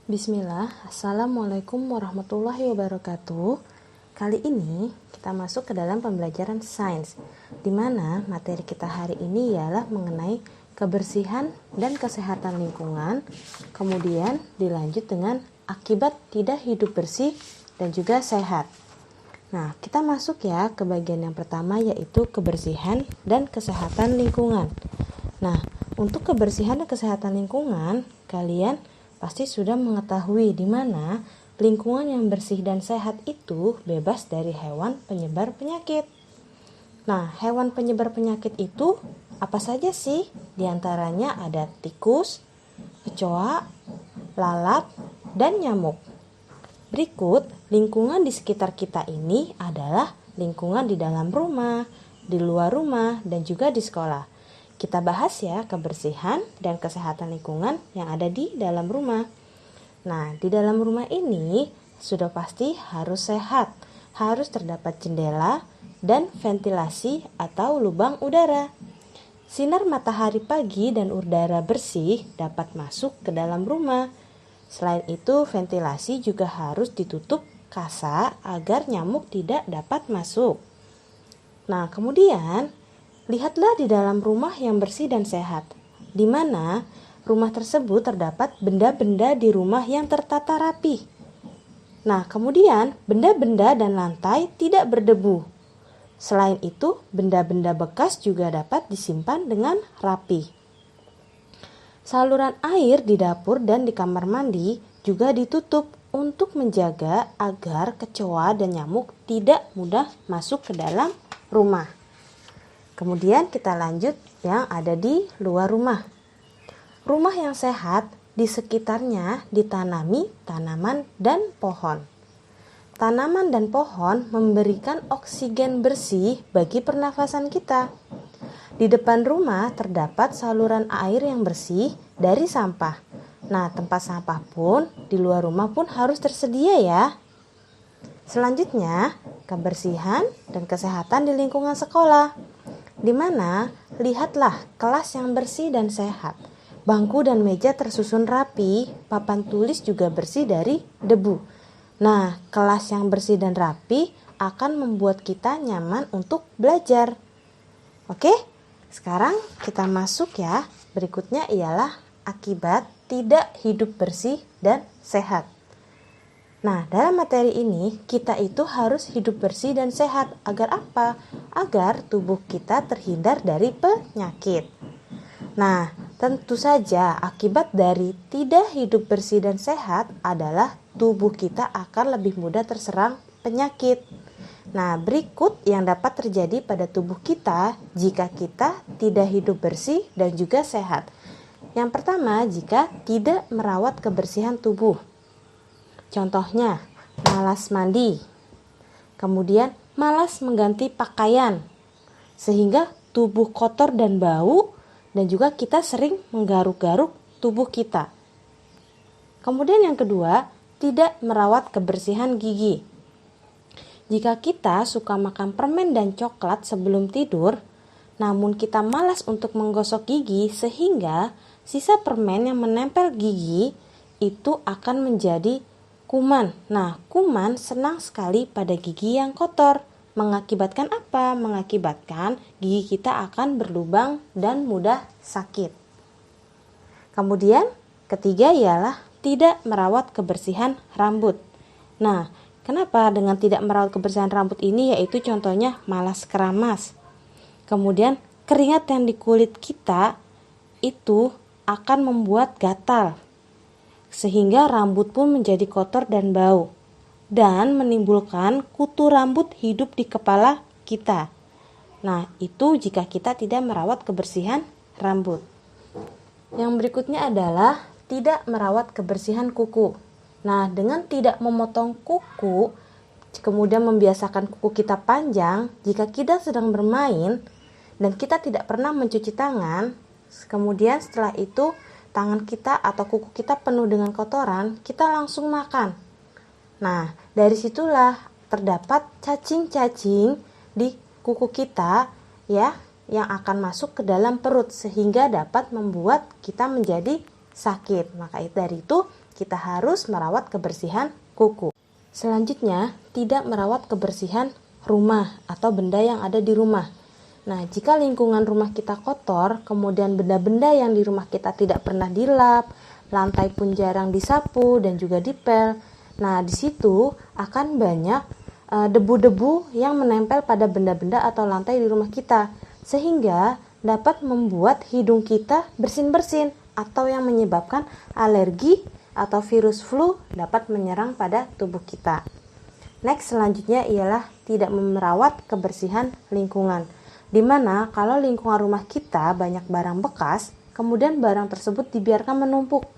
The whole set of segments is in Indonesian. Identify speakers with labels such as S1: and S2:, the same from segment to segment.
S1: Bismillah, Assalamualaikum warahmatullahi wabarakatuh. Kali ini kita masuk ke dalam pembelajaran sains, di mana materi kita hari ini ialah mengenai kebersihan dan kesehatan lingkungan, kemudian dilanjut dengan akibat tidak hidup bersih dan juga sehat. Nah, kita masuk ya ke bagian yang pertama, yaitu kebersihan dan kesehatan lingkungan. Nah, untuk kebersihan dan kesehatan lingkungan, kalian pasti sudah mengetahui di mana lingkungan yang bersih dan sehat itu bebas dari hewan penyebar penyakit. Nah, hewan penyebar penyakit itu apa saja sih? Di antaranya ada tikus, kecoa, lalat, dan nyamuk. Berikut, lingkungan di sekitar kita ini adalah lingkungan di dalam rumah, di luar rumah, dan juga di sekolah. Kita bahas ya kebersihan dan kesehatan lingkungan yang ada di dalam rumah. Nah, di dalam rumah ini sudah pasti harus sehat, harus terdapat jendela dan ventilasi atau lubang udara. Sinar matahari pagi dan udara bersih dapat masuk ke dalam rumah. Selain itu, ventilasi juga harus ditutup kasa agar nyamuk tidak dapat masuk. Nah, kemudian lihatlah di dalam rumah yang bersih dan sehat, di mana rumah tersebut terdapat benda-benda di rumah yang tertata rapi. Nah, kemudian benda-benda dan lantai tidak berdebu. Selain itu, benda-benda bekas juga dapat disimpan dengan rapi. Saluran air di dapur dan di kamar mandi juga ditutup untuk menjaga agar kecoa dan nyamuk tidak mudah masuk ke dalam rumah. Kemudian kita lanjut yang ada di luar rumah. Rumah yang sehat di sekitarnya ditanami tanaman dan pohon. Tanaman dan pohon memberikan oksigen bersih bagi pernafasan kita. Di depan rumah terdapat saluran air yang bersih dari sampah. Nah, tempat sampah pun di luar rumah pun harus tersedia ya. Selanjutnya, kebersihan dan kesehatan di lingkungan sekolah. Di mana lihatlah kelas yang bersih dan sehat. Bangku dan meja tersusun rapi, papan tulis juga bersih dari debu. Nah, kelas yang bersih dan rapi akan membuat kita nyaman untuk belajar. Oke, sekarang kita masuk ya. Berikutnya ialah akibat tidak hidup bersih dan sehat. Nah, dalam materi ini kita itu harus hidup bersih dan sehat. Agar apa? Agar tubuh kita terhindar dari penyakit. Nah, tentu saja akibat dari tidak hidup bersih dan sehat adalah tubuh kita akan lebih mudah terserang penyakit. Nah, berikut yang dapat terjadi pada tubuh kita jika kita tidak hidup bersih dan juga sehat. Yang pertama, jika tidak merawat kebersihan tubuh. Contohnya, malas mandi, kemudian malas mengganti pakaian, sehingga tubuh kotor dan bau, dan juga kita sering menggaruk-garuk tubuh kita. Kemudian yang kedua, tidak merawat kebersihan gigi. Jika kita suka makan permen dan coklat sebelum tidur, namun kita malas untuk menggosok gigi sehingga sisa permen yang menempel gigi itu akan menjadi kuman. Nah, kuman senang sekali pada gigi yang kotor. Mengakibatkan apa? Mengakibatkan gigi kita akan berlubang dan mudah sakit. Kemudian, ketiga ialah tidak merawat kebersihan rambut. Nah, kenapa dengan tidak merawat kebersihan rambut ini? Yaitu contohnya malas keramas. Kemudian, keringat yang di kulit kita itu akan membuat gatal, sehingga rambut pun menjadi kotor dan bau, dan menimbulkan kutu rambut hidup di kepala kita. Nah, itu jika kita tidak merawat kebersihan rambut. Yang berikutnya adalah tidak merawat kebersihan kuku. Nah, dengan tidak memotong kuku, kemudian membiasakan kuku kita panjang, jika kita sedang bermain dan kita tidak pernah mencuci tangan, kemudian setelah itu tangan kita atau kuku kita penuh dengan kotoran, kita langsung makan. Nah, dari situlah terdapat cacing-cacing di kuku kita ya, yang akan masuk ke dalam perut sehingga dapat membuat kita menjadi sakit. Maka dari itu kita harus merawat kebersihan kuku. Selanjutnya, tidak merawat kebersihan rumah atau benda yang ada di rumah. Nah, jika lingkungan rumah kita kotor, kemudian benda-benda yang di rumah kita tidak pernah dilap, lantai pun jarang disapu dan juga dipel. Nah, di situ akan banyak debu-debu yang menempel pada benda-benda atau lantai di rumah kita, sehingga dapat membuat hidung kita bersin-bersin atau yang menyebabkan alergi atau virus flu dapat menyerang pada tubuh kita. Next, selanjutnya ialah tidak merawat kebersihan lingkungan, di mana kalau lingkungan rumah kita banyak barang bekas, kemudian barang tersebut dibiarkan menumpuk.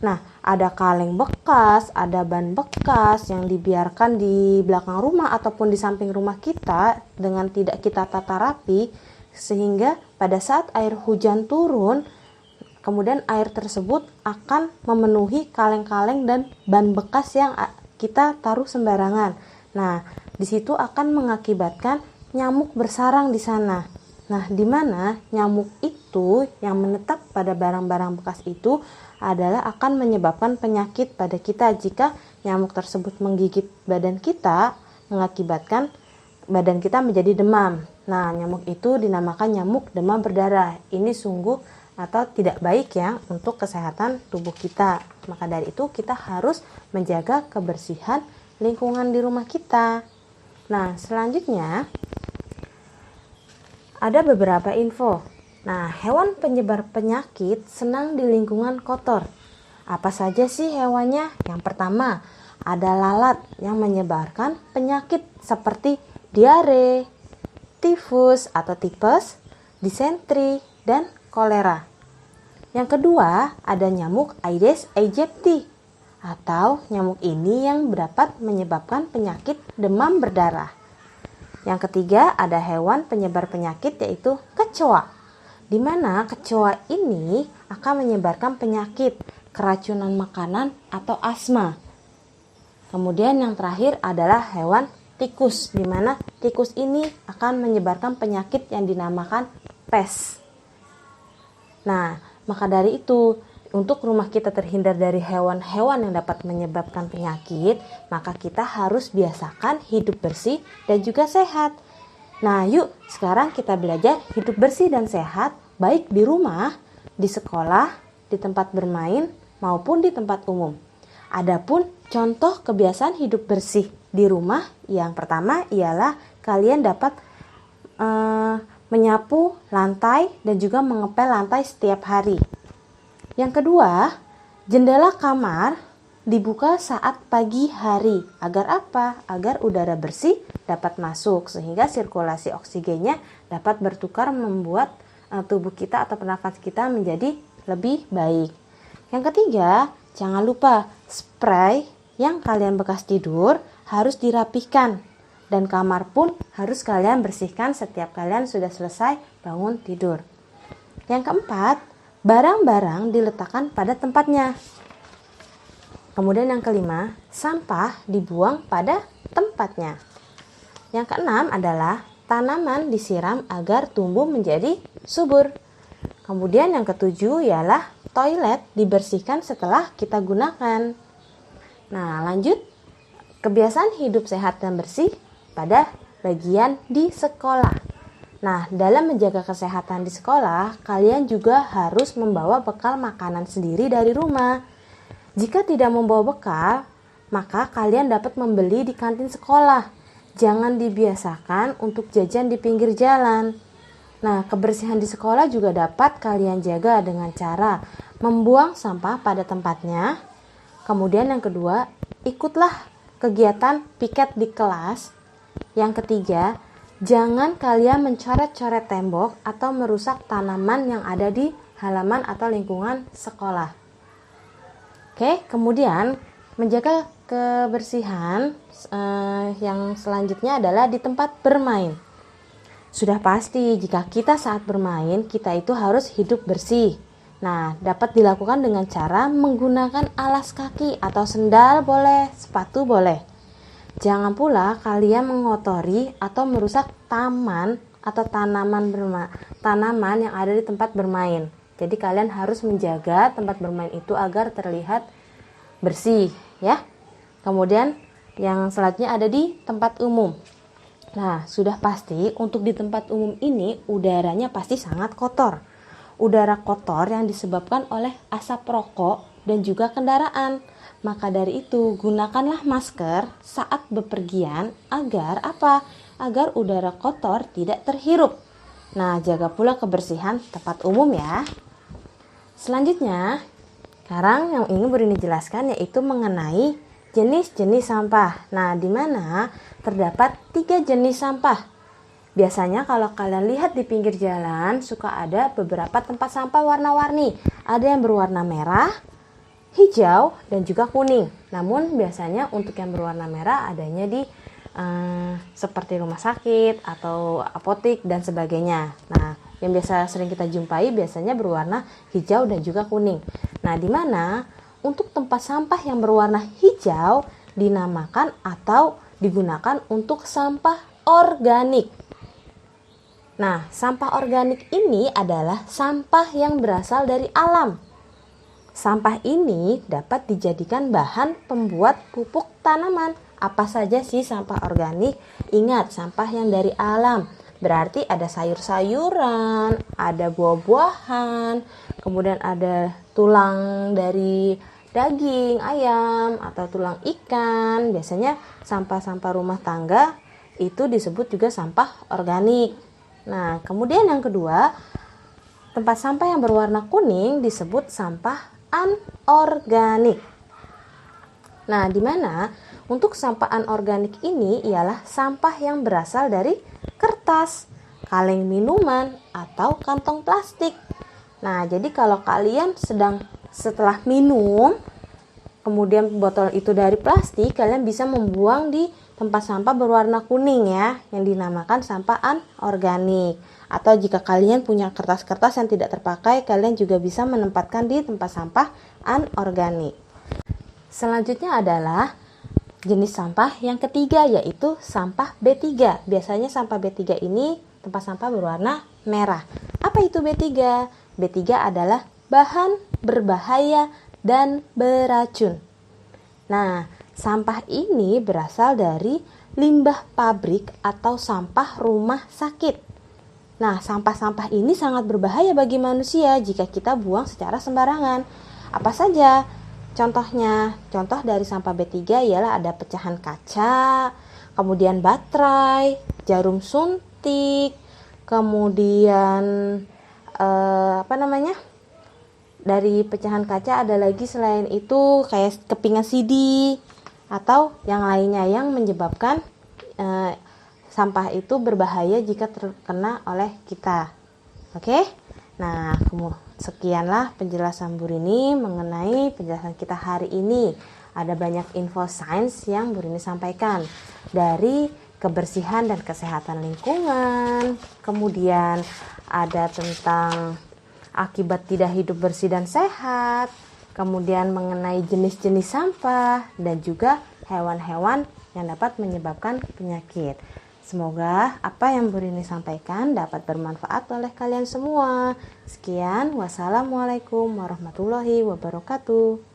S1: Nah, ada kaleng bekas, ada ban bekas yang dibiarkan di belakang rumah ataupun di samping rumah kita dengan tidak kita tata rapi, sehingga pada saat air hujan turun, kemudian air tersebut akan memenuhi kaleng-kaleng dan ban bekas yang kita taruh sembarangan. Nah, di situ akan mengakibatkan nyamuk bersarang di sana. Nah, di mana nyamuk itu yang menetap pada barang-barang bekas itu adalah akan menyebabkan penyakit pada kita jika nyamuk tersebut menggigit badan kita, mengakibatkan badan kita menjadi demam. Nah, nyamuk itu dinamakan nyamuk demam berdarah. Ini sungguh atau tidak baik ya untuk kesehatan tubuh kita. Maka dari itu kita harus menjaga kebersihan lingkungan di rumah kita. Nah, selanjutnya ada beberapa info. Nah, hewan penyebar penyakit senang di lingkungan kotor. Apa saja sih hewannya? Yang pertama, ada lalat yang menyebarkan penyakit seperti diare, tifus atau tipes, disentri, dan kolera. Yang kedua, ada nyamuk Aedes aegypti atau nyamuk ini yang dapat menyebabkan penyakit demam berdarah. Yang ketiga, ada hewan penyebar penyakit yaitu kecoa, di mana kecoa ini akan menyebarkan penyakit keracunan makanan atau asma. Kemudian yang terakhir adalah hewan tikus, di mana tikus ini akan menyebarkan penyakit yang dinamakan pes. Nah, maka dari itu, untuk rumah kita terhindar dari hewan-hewan yang dapat menyebabkan penyakit, maka kita harus biasakan hidup bersih dan juga sehat. Nah, yuk sekarang kita belajar hidup bersih dan sehat, baik di rumah, di sekolah, di tempat bermain, maupun di tempat umum. Adapun contoh kebiasaan hidup bersih di rumah, yang pertama ialah kalian dapat menyapu lantai dan juga mengepel lantai setiap hari. Yang kedua, jendela kamar dibuka saat pagi hari. Agar apa? Agar udara bersih dapat masuk sehingga sirkulasi oksigennya dapat bertukar membuat tubuh kita atau pernafasan kita menjadi lebih baik. Yang ketiga, jangan lupa spray yang kalian bekas tidur harus dirapihkan. Dan kamar pun harus kalian bersihkan setiap kalian sudah selesai bangun tidur. Yang keempat, barang-barang diletakkan pada tempatnya. Kemudian yang kelima, sampah dibuang pada tempatnya. Yang keenam adalah tanaman disiram agar tumbuh menjadi subur. Kemudian yang ketujuh ialah toilet dibersihkan setelah kita gunakan. Nah, lanjut, kebiasaan hidup sehat dan bersih pada bagian di sekolah. Nah, dalam menjaga kesehatan di sekolah, kalian juga harus membawa bekal makanan sendiri dari rumah. Jika tidak membawa bekal, maka kalian dapat membeli di kantin sekolah. Jangan dibiasakan untuk jajan di pinggir jalan. Nah, kebersihan di sekolah juga dapat kalian jaga dengan cara membuang sampah pada tempatnya. Kemudian yang kedua, ikutlah kegiatan piket di kelas. Yang ketiga, jangan kalian mencoret-coret tembok atau merusak tanaman yang ada di halaman atau lingkungan sekolah. Oke, kemudian menjaga kebersihan yang selanjutnya adalah di tempat bermain. Sudah pasti jika kita saat bermain, kita itu harus hidup bersih. Nah, dapat dilakukan dengan cara menggunakan alas kaki atau sendal boleh, sepatu boleh. Jangan pula kalian mengotori atau merusak taman atau tanaman yang ada di tempat bermain. Jadi kalian harus menjaga tempat bermain itu agar terlihat bersih ya. Kemudian yang selanjutnya ada di tempat umum. Nah, sudah pasti untuk di tempat umum ini udaranya pasti sangat kotor. Udara kotor yang disebabkan oleh asap rokok dan juga kendaraan. Maka dari itu, gunakanlah masker saat bepergian agar apa? Agar udara kotor tidak terhirup. Nah, jaga pula kebersihan tempat umum ya. Selanjutnya, sekarang yang ingin Bu Rini jelaskan yaitu mengenai jenis-jenis sampah. Nah, di mana terdapat 3 jenis sampah. Biasanya kalau kalian lihat di pinggir jalan, suka ada beberapa tempat sampah warna-warni. Ada yang berwarna merah, hijau, dan juga kuning. Namun biasanya untuk yang berwarna merah adanya di seperti rumah sakit atau apotik dan sebagainya. Nah, yang biasa sering kita jumpai biasanya berwarna hijau dan juga kuning. Nah, di mana untuk tempat sampah yang berwarna hijau dinamakan atau digunakan untuk sampah organik. Nah, sampah organik ini adalah sampah yang berasal dari alam. Sampah ini dapat dijadikan bahan pembuat pupuk tanaman. Apa saja sih sampah organik? Ingat, sampah yang dari alam. Berarti ada sayur-sayuran, ada buah-buahan, kemudian ada tulang dari daging ayam atau tulang ikan. Biasanya sampah-sampah rumah tangga itu disebut juga sampah organik. Nah, kemudian yang kedua, tempat sampah yang berwarna kuning disebut sampah anorganik. Nah, di mana untuk sampah anorganik ini ialah sampah yang berasal dari kertas, kaleng minuman, atau kantong plastik. Nah, jadi kalau kalian setelah minum, kemudian botol itu dari plastik, kalian bisa membuang di tempat sampah berwarna kuning ya, yang dinamakan sampah anorganik. Atau jika kalian punya kertas-kertas yang tidak terpakai, kalian juga bisa menempatkan di tempat sampah anorganik. Selanjutnya adalah jenis sampah yang ketiga, yaitu sampah B3. Biasanya sampah B3 ini tempat sampah berwarna merah. Apa itu B3? B3 adalah bahan berbahaya dan beracun. Nah, sampah ini berasal dari limbah pabrik atau sampah rumah sakit. Nah, sampah-sampah ini sangat berbahaya bagi manusia jika kita buang secara sembarangan. Apa saja? Contohnya, contoh dari sampah B3 ialah ada pecahan kaca, kemudian baterai, jarum suntik, kemudian dari pecahan kaca ada lagi selain itu kayak kepingan CD atau yang lainnya yang menyebabkan sampah itu berbahaya jika terkena oleh kita. Oke? Nah, sekianlah penjelasan Bu Rini mengenai penjelasan kita hari ini. Ada banyak info sains yang Bu Rini sampaikan dari kebersihan dan kesehatan lingkungan. Kemudian ada tentang akibat tidak hidup bersih dan sehat. Kemudian mengenai jenis-jenis sampah dan juga hewan-hewan yang dapat menyebabkan penyakit. Semoga apa yang Bu Rini sampaikan dapat bermanfaat oleh kalian semua. Sekian, wassalamualaikum warahmatullahi wabarakatuh.